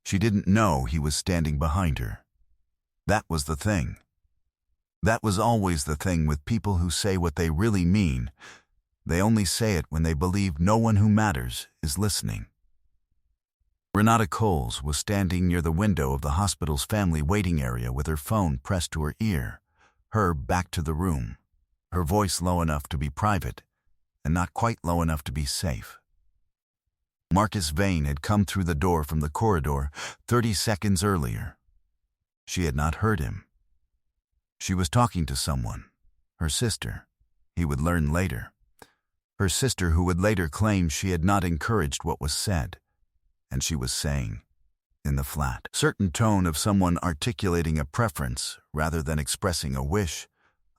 She didn't know he was standing behind her. That was the thing. That was always the thing with people who say what they really mean. They only say it when they believe no one who matters is listening. Renata Coles was standing near the window of the hospital's family waiting area with her phone pressed to her ear, her back to the room, her voice low enough to be private and not quite low enough to be safe. Marcus Vane had come through the door from the corridor 30 seconds earlier. She had not heard him. She was talking to someone, her sister, he would learn later. Her sister who would later claim she had not encouraged what was said, and she was saying, in the flat, certain tone of someone articulating a preference rather than expressing a wish,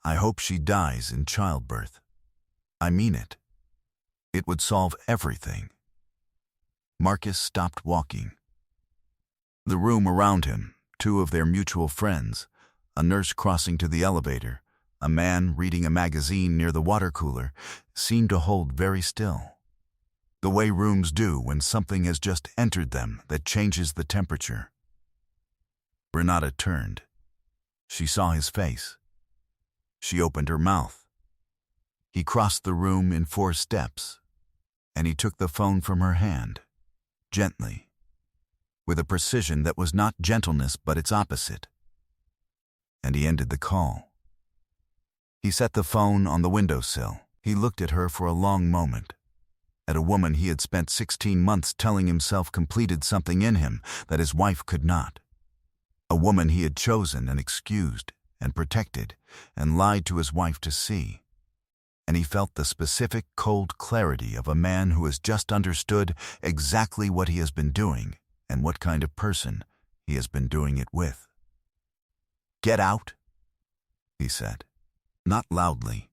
"I hope she dies in childbirth. I mean it. It would solve everything." Marcus stopped walking. The room around him, two of their mutual friends, a nurse crossing to the elevator, a man reading a magazine near the water cooler, seemed to hold very still. The way rooms do when something has just entered them that changes the temperature. Renata turned. She saw his face. She opened her mouth. He crossed the room in 4 steps, and he took the phone from her hand, gently, with a precision that was not gentleness but its opposite. And he ended the call. He set the phone on the windowsill. He looked at her for a long moment, at a woman he had spent 16 months telling himself completed something in him that his wife could not. A woman he had chosen and excused and protected and lied to his wife to see. And he felt the specific, cold clarity of a man who has just understood exactly what he has been doing and what kind of person he has been doing it with. "Get out," he said. Not loudly.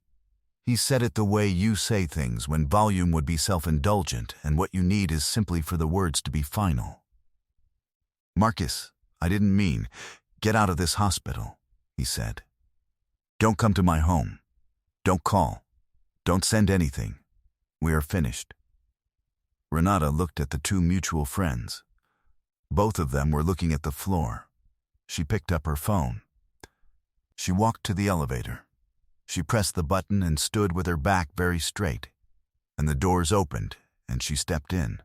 He said it the way you say things when volume would be self-indulgent and what you need is simply for the words to be final. "Marcus, I didn't mean, get out of this hospital," he said. "Don't come to my home. Don't call. Don't send anything. We are finished." Renata looked at the two mutual friends. Both of them were looking at the floor. She picked up her phone. She walked to the elevator. She pressed the button and stood with her back very straight. And the doors opened, and she stepped in.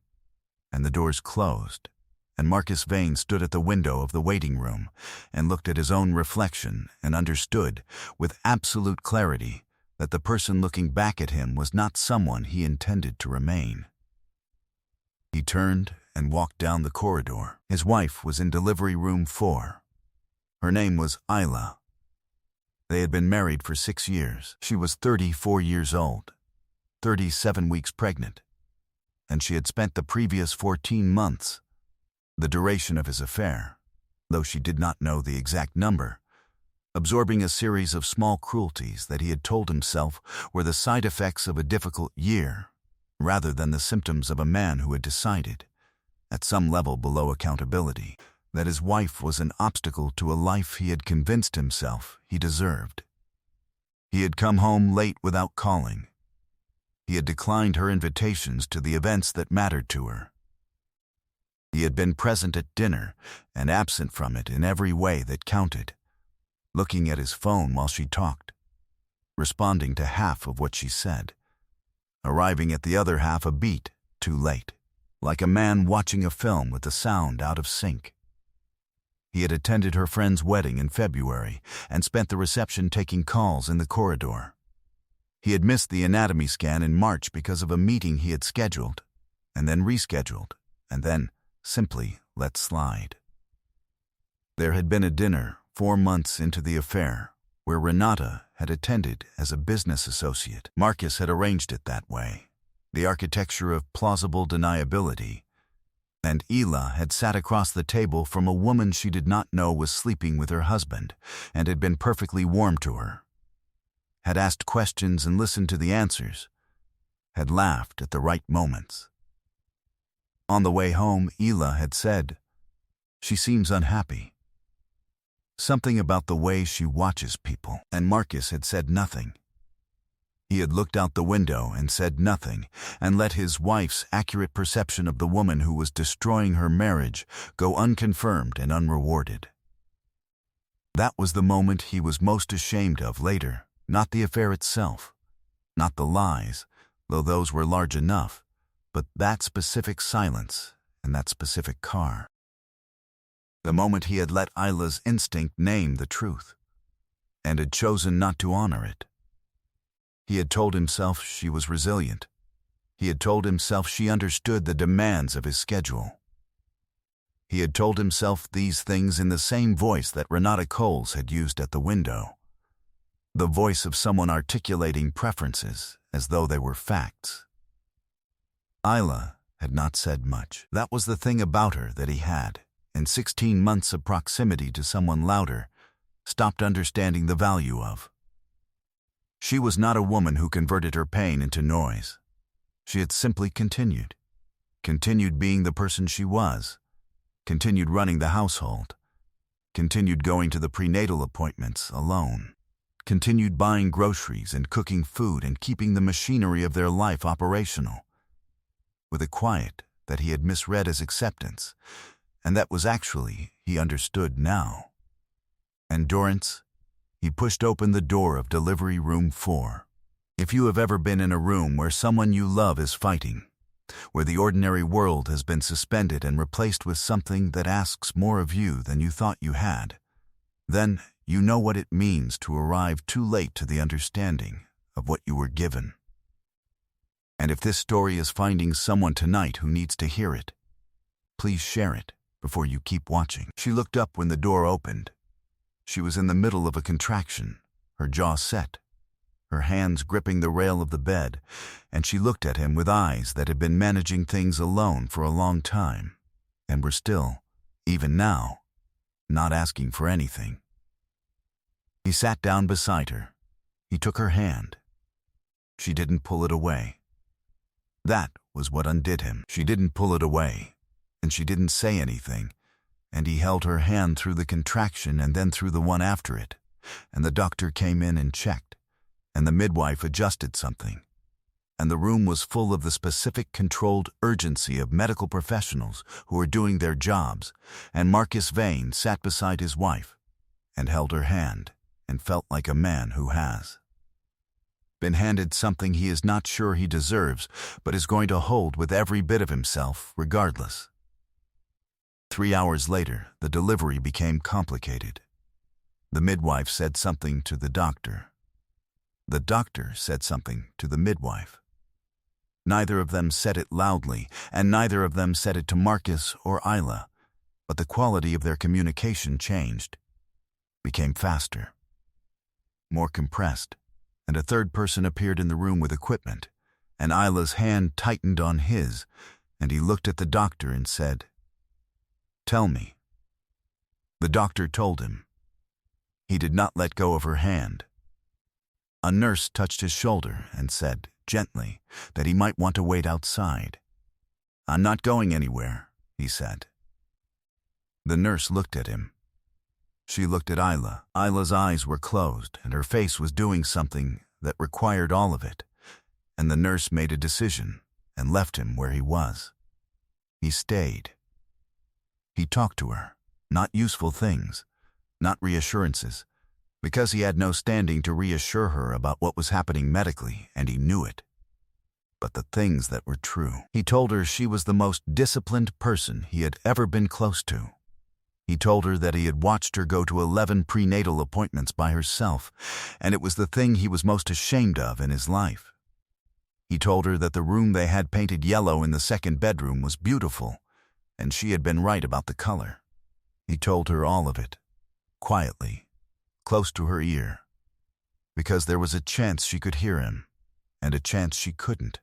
And the doors closed, and Marcus Vane stood at the window of the waiting room and looked at his own reflection and understood, with absolute clarity, that the person looking back at him was not someone he intended to remain. He turned and walked down the corridor. His wife was in delivery room 4. Her name was Isla. They had been married for 6 years. She was 34 years old, 37 weeks pregnant, and she had spent the previous 14 months, the duration of his affair, though she did not know the exact number, absorbing a series of small cruelties that he had told himself were the side effects of a difficult year, rather than the symptoms of a man who had decided, at some level below accountability, that his wife was an obstacle to a life he had convinced himself he deserved. He had come home late without calling. He had declined her invitations to the events that mattered to her. He had been present at dinner and absent from it in every way that counted, looking at his phone while she talked, responding to half of what she said, arriving at the other half a beat too late, like a man watching a film with the sound out of sync. He had attended her friend's wedding in February and spent the reception taking calls in the corridor. He had missed the anatomy scan in March because of a meeting he had scheduled, and then rescheduled, and then simply let slide. There had been a dinner 4 months into the affair where Renata had attended as a business associate. Marcus had arranged it that way, the architecture of plausible deniability, and Ela had sat across the table from a woman she did not know was sleeping with her husband and had been perfectly warm to her, had asked questions and listened to the answers, had laughed at the right moments. On the way home, Ela had said, "She seems unhappy. Something about the way she watches people," and Marcus had said nothing. He had looked out the window and said nothing, and let his wife's accurate perception of the woman who was destroying her marriage go unconfirmed and unrewarded. That was the moment he was most ashamed of later, not the affair itself, not the lies, though those were large enough, but that specific silence and that specific car. The moment he had let Isla's instinct name the truth, and had chosen not to honor it. He had told himself she was resilient. He had told himself she understood the demands of his schedule. He had told himself these things in the same voice that Renata Coles had used at the window, the voice of someone articulating preferences as though they were facts. Isla had not said much. That was the thing about her that he had, in 16 months of proximity to someone louder, stopped understanding the value of. She was not a woman who converted her pain into noise. She had simply continued being the person she was, continued running the household, continued going to the prenatal appointments alone, continued buying groceries and cooking food and keeping the machinery of their life operational, with a quiet that he had misread as acceptance, and that was actually, he understood now, endurance. He pushed open the door of delivery room 4. If you have ever been in a room where someone you love is fighting, where the ordinary world has been suspended and replaced with something that asks more of you than you thought you had, then you know what it means to arrive too late to the understanding of what you were given. And if this story is finding someone tonight who needs to hear it, please share it before you keep watching. She looked up when the door opened. She was in the middle of a contraction, her jaw set, her hands gripping the rail of the bed, and she looked at him with eyes that had been managing things alone for a long time, and were still, even now, not asking for anything. He sat down beside her. He took her hand. She didn't pull it away. That was what undid him. She didn't pull it away, and she didn't say anything, and he held her hand through the contraction and then through the one after it, and the doctor came in and checked, and the midwife adjusted something, and the room was full of the specific controlled urgency of medical professionals who were doing their jobs, and Marcus Vane sat beside his wife and held her hand and felt like a man who has been handed something he is not sure he deserves but is going to hold with every bit of himself regardless. 3 hours later, the delivery became complicated. The midwife said something to the doctor. The doctor said something to the midwife. Neither of them said it loudly, and neither of them said it to Marcus or Isla, but the quality of their communication changed, became faster, more compressed, and a third person appeared in the room with equipment, and Isla's hand tightened on his, and he looked at the doctor and said, "Tell me." The doctor told him. He did not let go of her hand. A nurse touched his shoulder and said, gently, that he might want to wait outside. "I'm not going anywhere," he said. The nurse looked at him. She looked at Isla. Isla's eyes were closed, and her face was doing something that required all of it, and the nurse made a decision and left him where he was. He stayed. He talked to her, not useful things, not reassurances, because he had no standing to reassure her about what was happening medically, and he knew it. But the things that were true. He told her she was the most disciplined person he had ever been close to. He told her that he had watched her go to 11 prenatal appointments by herself, and it was the thing he was most ashamed of in his life. He told her that the room they had painted yellow in the second bedroom was beautiful, and she had been right about the color. He told her all of it, quietly, close to her ear, because there was a chance she could hear him, and a chance she couldn't,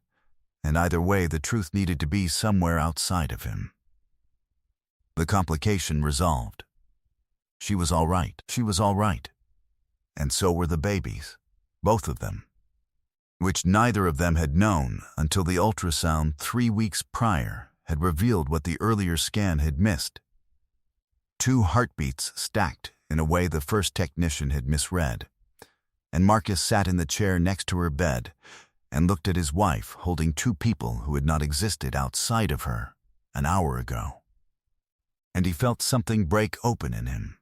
and either way the truth needed to be somewhere outside of him. The complication resolved. She was all right. She was all right. And so were the babies, both of them, which neither of them had known until the ultrasound 3 weeks prior had revealed what the earlier scan had missed. 2 heartbeats stacked in a way the first technician had misread. and Marcus sat in the chair next to her bed and looked at his wife holding two people who had not existed outside of her an hour ago. And he felt something break open in him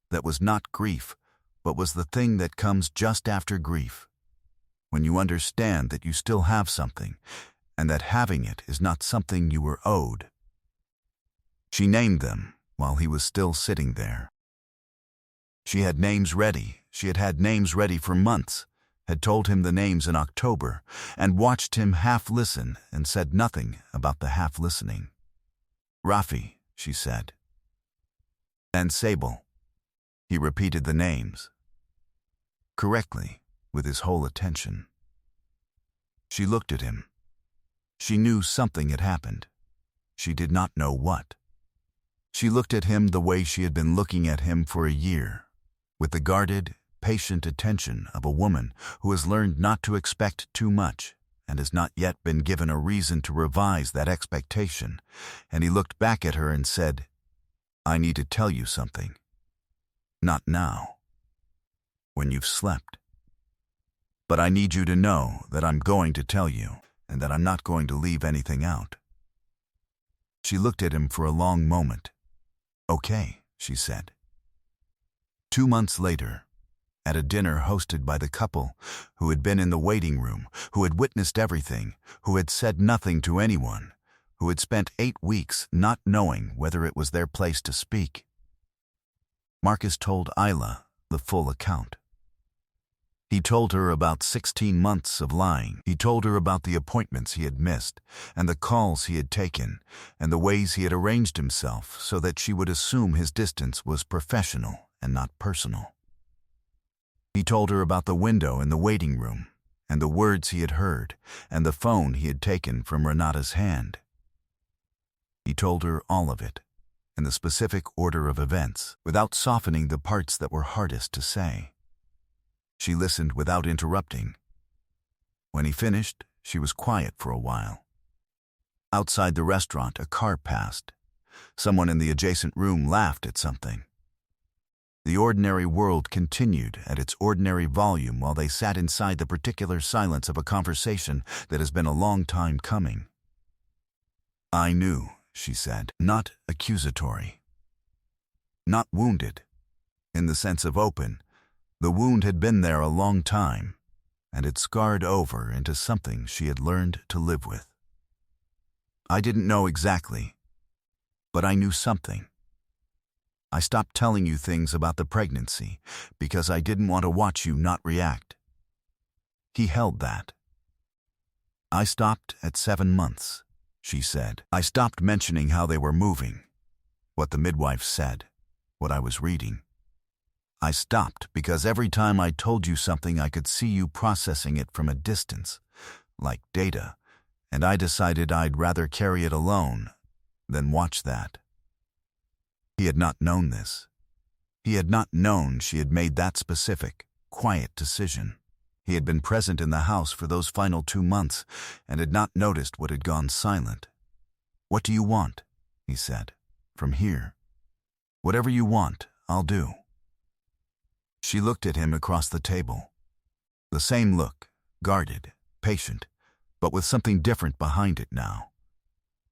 that was not grief, but was the thing that comes just after grief, when you understand that you still have something and that having it is not something you were owed. She named them while he was still sitting there. She had names ready. She had had names ready for months, had told him the names in October, and watched him half listen and said nothing about the half listening. Rafi, she said. And Sable. He repeated the names. Correctly, with his whole attention. She looked at him. She knew something had happened. She did not know what. She looked at him the way she had been looking at him for a year, with the guarded, patient attention of a woman who has learned not to expect too much and has not yet been given a reason to revise that expectation, and he looked back at her and said, "I need to tell you something. Not now, when you've slept. But I need you to know that I'm going to tell you, and that I'm not going to leave anything out." She looked at him for a long moment. "Okay," she said. 2 months later, at a dinner hosted by the couple who had been in the waiting room, who had witnessed everything, who had said nothing to anyone, who had spent 8 weeks not knowing whether it was their place to speak, Marcus told Isla the full account. He told her about 16 months of lying. He told her about the appointments he had missed, and the calls he had taken, and the ways he had arranged himself so that she would assume his distance was professional and not personal. He told her about the window in the waiting room, and the words he had heard, and the phone he had taken from Renata's hand. He told her all of it, in the specific order of events, without softening the parts that were hardest to say. She listened without interrupting. When he finished, she was quiet for a while. Outside the restaurant, a car passed. Someone in the adjacent room laughed at something. The ordinary world continued at its ordinary volume while they sat inside the particular silence of a conversation that has been a long time coming. "I knew," she said, not accusatory. Not wounded, in the sense of open. The wound had been there a long time, and had scarred over into something she had learned to live with. "I didn't know exactly, but I knew something. I stopped telling you things about the pregnancy because I didn't want to watch you not react." He held that. "I stopped at 7 months, she said. "I stopped mentioning how they were moving, what the midwife said, what I was reading. I stopped because every time I told you something I could see you processing it from a distance, like data, and I decided I'd rather carry it alone than watch that." He had not known this. He had not known she had made that specific, quiet decision. He had been present in the house for those final 2 months and had not noticed what had gone silent. "What do you want?" he said. "From here. Whatever you want, I'll do." She looked at him across the table. The same look, guarded, patient, but with something different behind it now.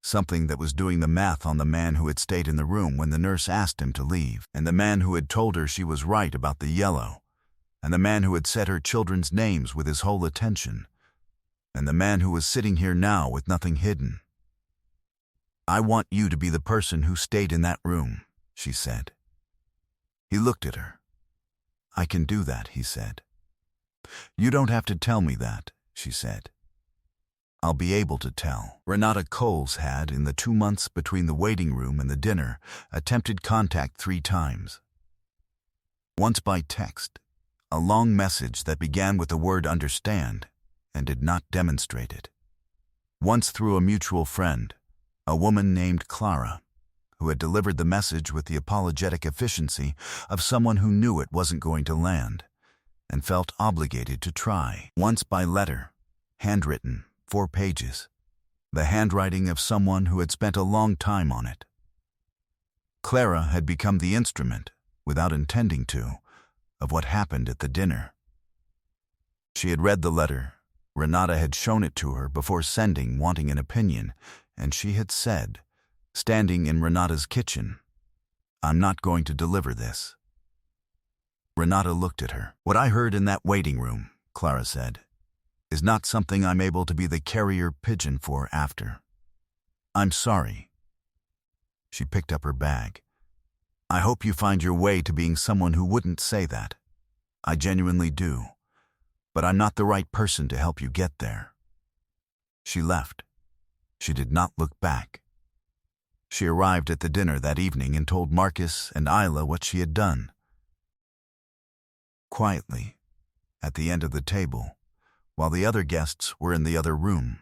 Something that was doing the math on the man who had stayed in the room when the nurse asked him to leave, and the man who had told her she was right about the yellow, and the man who had said her children's names with his whole attention, and the man who was sitting here now with nothing hidden. "I want you to be the person who stayed in that room," she said. He looked at her. "I can do that," he said. "You don't have to tell me that," she said. "I'll be able to tell." Renata Coles had, in the 2 months between the waiting room and the dinner, attempted contact 3 times. Once by text, a long message that began with the word "understand" and did not demonstrate it. Once through a mutual friend, a woman named Clara, who had delivered the message with the apologetic efficiency of someone who knew it wasn't going to land and felt obligated to try. Once by letter, handwritten, 4 pages, the handwriting of someone who had spent a long time on it. Clara had become the instrument, without intending to, of what happened at the dinner. She had read the letter. Renata had shown it to her before sending, wanting an opinion, and she had said, standing in Renata's kitchen, "I'm not going to deliver this." Renata looked at her. "What I heard in that waiting room," Clara said, "is not something I'm able to be the carrier pigeon for after. I'm sorry." She picked up her bag. "I hope you find your way to being someone who wouldn't say that. I genuinely do. But I'm not the right person to help you get there." She left. She did not look back. She arrived at the dinner that evening and told Marcus and Isla what she had done. Quietly, at the end of the table, while the other guests were in the other room.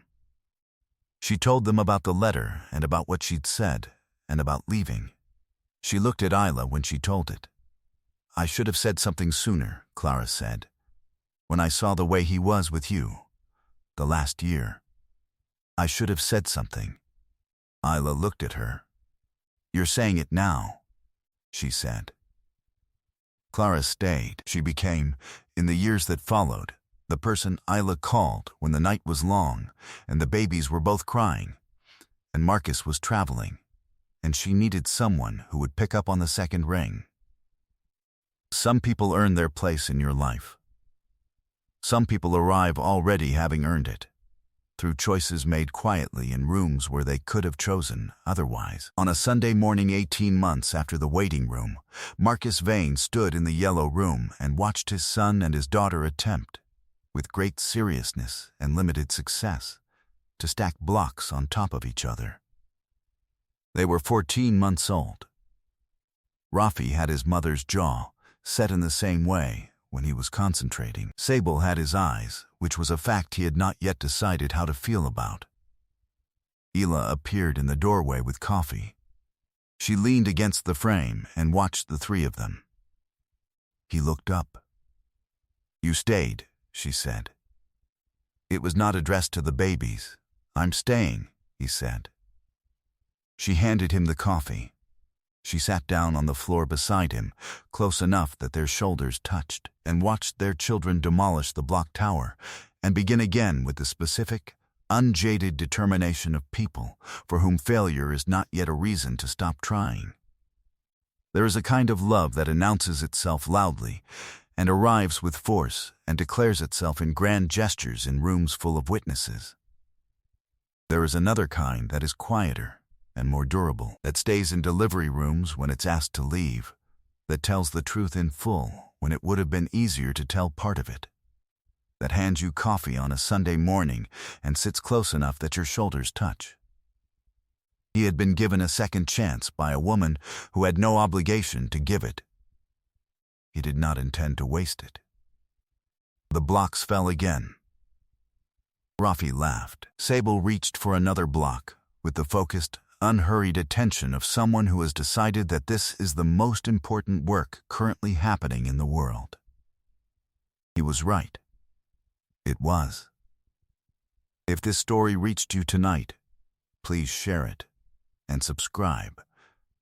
She told them about the letter and about what she'd said and about leaving. She looked at Isla when she told it. "I should have said something sooner," Clara said, "when I saw the way he was with you, the last year. I should have said something." Isla looked at her. "You're saying it now," she said. Clara stayed. She became, in the years that followed, the person Isla called when the night was long and the babies were both crying, and Marcus was traveling, and she needed someone who would pick up on the second ring. Some people earn their place in your life. Some people arrive already having earned it, through choices made quietly in rooms where they could have chosen otherwise. On a Sunday morning 18 months after the waiting room, Marcus Vane stood in the yellow room and watched his son and his daughter attempt, with great seriousness and limited success, to stack blocks on top of each other. They were 14 months old. Rafi had his mother's jaw, set in the same way, when he was concentrating. Sable had his eyes, which was a fact he had not yet decided how to feel about. Hila appeared in the doorway with coffee. She leaned against the frame and watched the three of them. He looked up. "You stayed," she said. It was not addressed to the babies. "I'm staying," he said. She handed him the coffee. She sat down on the floor beside him, close enough that their shoulders touched, and watched their children demolish the block tower and begin again with the specific, unjaded determination of people for whom failure is not yet a reason to stop trying. There is a kind of love that announces itself loudly and arrives with force and declares itself in grand gestures in rooms full of witnesses. There is another kind that is quieter and more durable, that stays in delivery rooms when it's asked to leave, that tells the truth in full when it would have been easier to tell part of it, that hands you coffee on a Sunday morning and sits close enough that your shoulders touch. He had been given a second chance by a woman who had no obligation to give it. He did not intend to waste it. The blocks fell again. Rafi laughed. Sable reached for another block with the focused, unhurried attention of someone who has decided that this is the most important work currently happening in the world. He was right. It was. If this story reached you tonight, please share it and subscribe,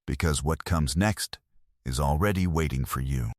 because what comes next is already waiting for you.